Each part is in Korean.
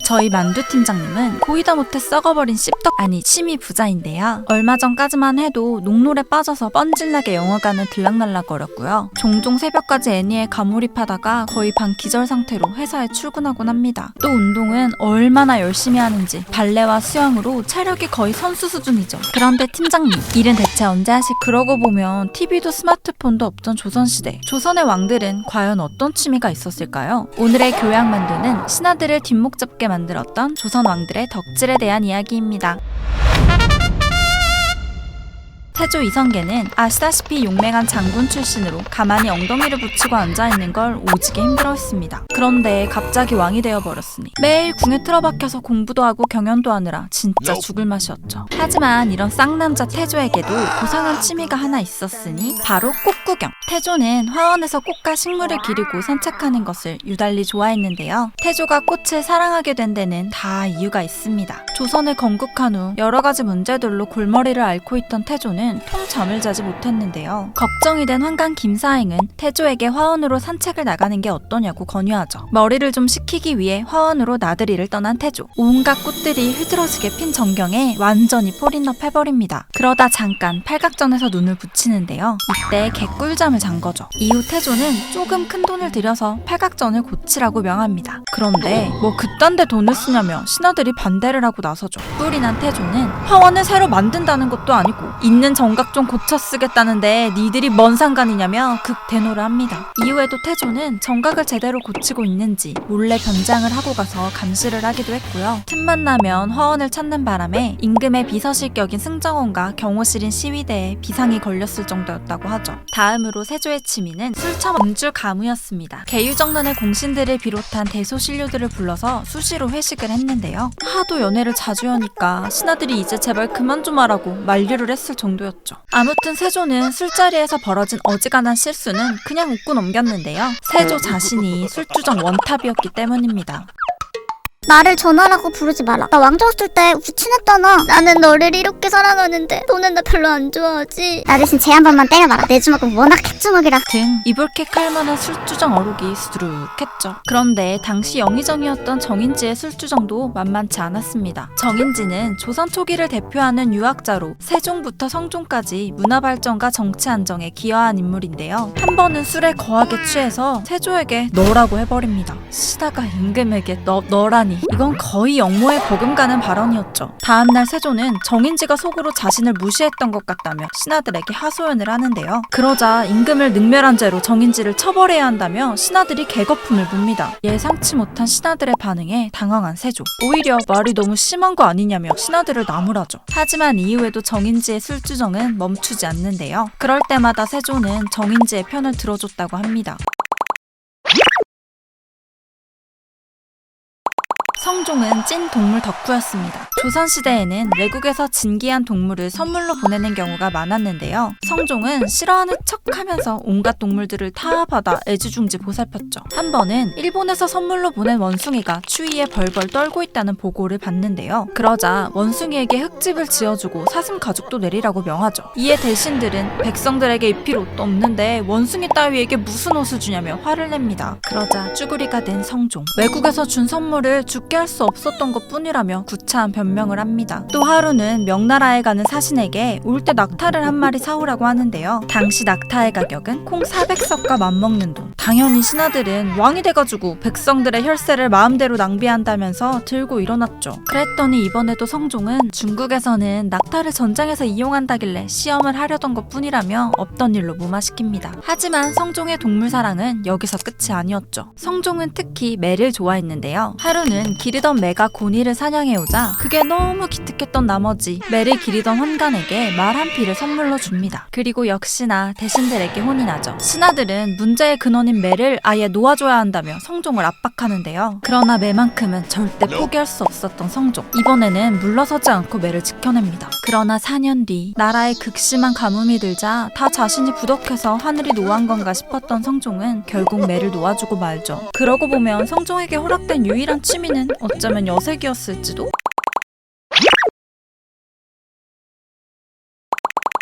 저희 만두 팀장님은 보이다 못해 썩어버린 씹덕 아니 취미 부자인데요. 얼마 전까지만 해도 농놀에 빠져서 뻔질나게 영화관을 들락날락거렸고요. 종종 새벽까지 애니에 가몰입하다가 거의 반 기절 상태로 회사에 출근하곤 합니다. 또 운동은 얼마나 열심히 하는지 발레와 수영으로 체력이 거의 선수 수준이죠. 그런데 팀장님, 일은 대체 언제 하실? 그러고 보면 TV도 스마트폰도 없던 조선시대. 조선의 왕들은 과연 어떤 취미가 있었을까요? 오늘의 교양만두는 신하들을 뒷목 잡게 만들었던 조선 왕들의 덕질에 대한 이야기입니다. 태조 이성계는 아시다시피 용맹한 장군 출신으로 가만히 엉덩이를 붙이고 앉아있는 걸 오지게 힘들어했습니다. 그런데 갑자기 왕이 되어버렸으니 매일 궁에 틀어박혀서 공부도 하고 경연도 하느라 진짜 죽을 맛이었죠. 하지만 이런 쌍남자 태조에게도 고상한 취미가 하나 있었으니 바로 꽃구경. 태조는 화원에서 꽃과 식물을 기르고 산책하는 것을 유달리 좋아했는데요. 태조가 꽃을 사랑하게 된 데는 다 이유가 있습니다. 조선을 건국한 후 여러 가지 문제들로 골머리를 앓고 있던 태조는 통잠을 자지 못했는데요. 걱정이 된 환관 김사행은 태조에게 화원으로 산책을 나가는 게 어떠냐고 권유하죠. 머리를 좀 식히기 위해 화원으로 나들이를 떠난 태조. 온갖 꽃들이 흐드러지게 핀 전경에 완전히 폴인업 해버립니다. 그러다 잠깐 팔각전에서 눈을 붙이는데요. 이때 개꿀잠을 잔 거죠. 이후 태조는 조금 큰 돈을 들여서 팔각전을 고치라고 명합니다. 그런데 뭐 그딴 데 돈을 쓰냐며 신하들이 반대를 하고 나서죠. 뿔이 난 태조는 화원을 새로 만든다는 것도 아니고 있는 정각 좀 고쳐 쓰겠다는데 니들이 뭔 상관이냐며 극대노를 합니다. 이후에도 태조는 정각을 제대로 고치고 있는지 몰래 변장을 하고 가서 감시를 하기도 했고요. 틈만 나면 화원을 찾는 바람에 임금의 비서실격인 승정원과 경호실인 시위대에 비상이 걸렸을 정도였다고 하죠. 다음으로 세조의 취미는 술참 음주 가무였습니다. 계유정란의 공신들을 비롯한 대소신료들을 불러서 수시로 회식을 했는데요. 하도 연애를 자주 하니까 신하들이 이제 제발 그만 좀 하라고 만류를 했을 정도였죠. 아무튼 세조는 술자리에서 벌어진 어지간한 실수는 그냥 웃고 넘겼는데요. 세조 자신이 술주정 원탑이었기 때문입니다. 나를 전하라고 부르지 마라. 나 왕자 없을 때 우리 친했잖아. 나는 너를 이렇게 사랑하는데 너는 나 별로 안 좋아하지. 나 대신 쟤 한 번만 때려봐라. 내 주먹은 워낙 핵주먹이라. 등 이불킥 할 만한 술주정 어록이 수두룩했죠. 그런데 당시 영의정이었던 정인지의 술주정도 만만치 않았습니다. 정인지는 조선 초기를 대표하는 유학자로 세종부터 성종까지 문화발전과 정치 안정에 기여한 인물인데요. 한 번은 술에 거하게 취해서 세조에게 너라고 해버립니다. 시다가 임금에게 너라니. 이건 거의 역모에 버금가는 발언이었죠. 다음날 세조는 정인지가 속으로 자신을 무시했던 것 같다며 신하들에게 하소연을 하는데요. 그러자 임금을 능멸한 죄로 정인지를 처벌해야 한다며 신하들이 개거품을 뭅니다. 예상치 못한 신하들의 반응에 당황한 세조. 오히려 말이 너무 심한 거 아니냐며 신하들을 나무라죠. 하지만 이후에도 정인지의 술주정은 멈추지 않는데요. 그럴 때마다 세조는 정인지의 편을 들어줬다고 합니다. 성종은 찐 동물 덕후였습니다. 조선시대에는 외국에서 진귀한 동물을 선물로 보내는 경우가 많았는데요. 성종은 싫어하는 척하면서 온갖 동물들을 다 받아 애지중지 보살폈죠. 한 번은 일본에서 선물로 보낸 원숭이가 추위에 벌벌 떨고 있다는 보고를 받는데요. 그러자 원숭이에게 흙집을 지어주고 사슴 가죽도 내리라고 명하죠. 이에 대신들은 백성들에게 입힐 옷도 없는데 원숭이 따위에게 무슨 옷을 주냐며 화를 냅니다. 그러자 쭈구리가 된 성종. 외국에서 준 선물을 죽게 할 수 없었던 것 뿐이라며 구차한 변명을 합니다. 또 하루는 명나라에 가는 사신에게 올 때 낙타를 한 마리 사오라고 하는데요. 당시 낙타의 가격은 콩 400석과 맞먹는 돈. 당연히 신하들은 왕이 돼가지고 백성들의 혈세를 마음대로 낭비한다면서 들고 일어났죠. 그랬더니 이번에도 성종은 중국에서는 낙타를 전장에서 이용한다길래 시험을 하려던 것 뿐이라며 없던 일로 무마시킵니다. 하지만 성종의 동물 사랑은 여기서 끝이 아니었죠. 성종은 특히 매를 좋아했는데요. 하루는 기르던 매가 고니를 사냥해오자 그게 너무 기특했던 나머지 매를 기르던 환관에게 말 한 피를 선물로 줍니다. 그리고 역시나 대신들에게 혼이 나죠. 신하들은 문제의 근원인 매를 아예 놓아줘야 한다며 성종을 압박하는데요. 그러나 매만큼은 절대 포기할 수 없었던 성종. 이번에는 물러서지 않고 매를 지켜냅니다. 그러나 4년 뒤 나라에 극심한 가뭄이 들자 다 자신이 부덕해서 하늘이 노한 건가 싶었던 성종은 결국 매를 놓아주고 말죠. 그러고 보면 성종에게 허락된 유일한 취미는 어쩌면 여색이었을지도?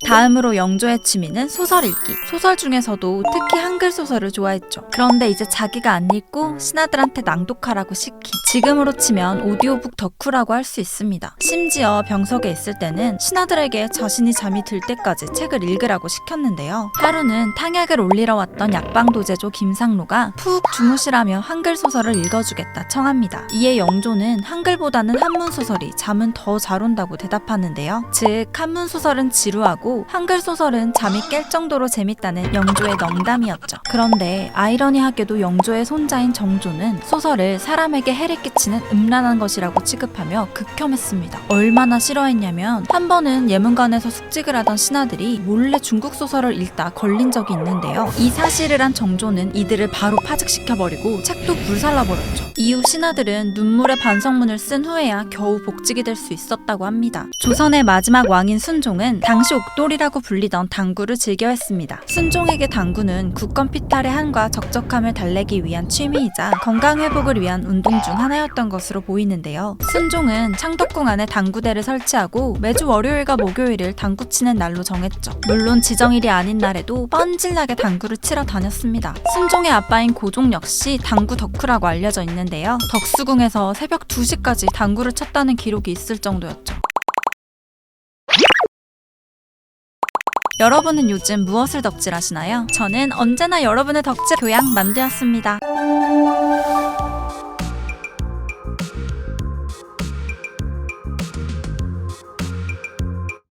다음으로 영조의 취미는 소설 읽기. 소설 중에서도 특히 한글 소설을 좋아했죠. 그런데 이제 자기가 안 읽고 신하들한테 낭독하라고 시키. 지금으로 치면 오디오북 덕후라고 할 수 있습니다. 심지어 병석에 있을 때는 신하들에게 자신이 잠이 들 때까지 책을 읽으라고 시켰는데요. 하루는 탕약을 올리러 왔던 약방도제조 김상로가 푹 주무시라며 한글 소설을 읽어주겠다 청합니다. 이에 영조는 한글보다는 한문 소설이 잠은 더 잘 온다고 대답하는데요. 즉 한문 소설은 지루하고 한글 소설은 잠이 깰 정도로 재밌다는 영조의 농담이었죠. 그런데 아이러니하게도 영조의 손자인 정조는 소설을 사람에게 해를 끼치는 음란한 것이라고 취급하며 극혐했습니다. 얼마나 싫어했냐면 한 번은 예문관에서 숙직을 하던 신하들이 몰래 중국 소설을 읽다 걸린 적이 있는데요. 이 사실을 한 정조는 이들을 바로 파직시켜버리고 책도 불살라버렸죠. 이후 신하들은 눈물의 반성문을 쓴 후에야 겨우 복직이 될 수 있었다고 합니다. 조선의 마지막 왕인 순종은 당시 옥돌이라고 불리던 당구를 즐겨했습니다. 순종에게 당구는 국권 피탈의 한과 적적함을 달래기 위한 취미이자 건강 회복을 위한 운동 중 하나였던 것으로 보이는데요. 순종은 창덕궁 안에 당구대를 설치하고 매주 월요일과 목요일을 당구 치는 날로 정했죠. 물론 지정일이 아닌 날에도 뻔질나게 당구를 치러 다녔습니다. 순종의 아빠인 고종 역시 당구 덕후라고 알려져 있는데요. 덕수궁에서 새벽 2시까지 당구를 쳤다는 기록이 있을 정도였죠. 여러분은 요즘 무엇을 덕질하시나요? 저는 언제나 여러분의 덕질 교양 만두였습니다.